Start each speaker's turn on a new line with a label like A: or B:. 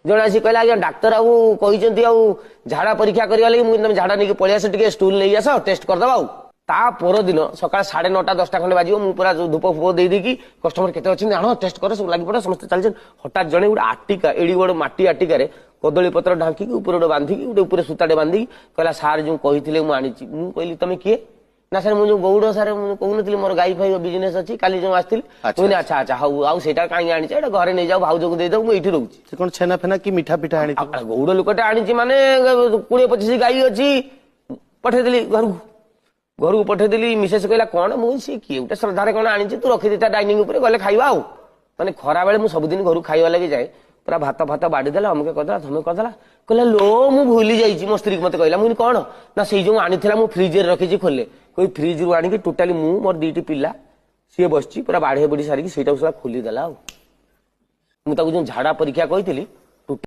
A: जड़े आसी कहला आज्ञा डाक्तर आउ कहते आउ झाड़ा परीक्षा करवा लगी मुझे तुम झाड़ा नहीं पलि आस टे स्टूल नहीं आस टेस्ट करदे ता पर दिन सका 9:30 10टा खंडे बाजियो मु पूरा धूप फूप दे देकी कस्टमर केते अछि आनो टेस्ट कर सब लागि पड़ा समस्त चल हठात जड़े गोटे आटिका एड़ी बड़ माटी आटिका कदली पत्र ढांकी ऊपर गोटे बांधिकी गोटे ऊपर सूताटे बांधिकी कहला सार जो कही मुझे मु कहली तुम किए ना सर मुझे गौड़ सार कहून मोर गाई फाई बिजनेस अच्छी काली जो आसती मुझे अच्छा अच्छा हाउ आउ से कहीं आनी घरे नहीं जाऊ भाउज को देदेव मुझे रोचे
B: कौन छेना फेना कि मिठा पिठा आनी
A: गौड़ लोकटे आनी माने 20-25 गाई अच्छी पठेदेली घर को पठेदेली मिसेस कहला कौन मुझे किए गोटे श्रद्धा कौन आनी तू रखी देता डाइनिंग उपर गले खाइबा आउ माने खरा बेले मुझे सबुदिन घर खाइबा लगी जाए पूरा भात भात बाड़ीदेला अमुक करदेला तुम करदेला कहला लो मु भूली जाइए मो स्त्री मत कहला मुझे कौन ना से जो आनी फ्रिज रखी खोले कोई फ्रिज रू आनी टोटाली मु मोर 2टी पिला सी बस पूरा बाढ़े बुढ़ी सारिकी खोलीदेला मुझे झाड़ा परीक्षा कही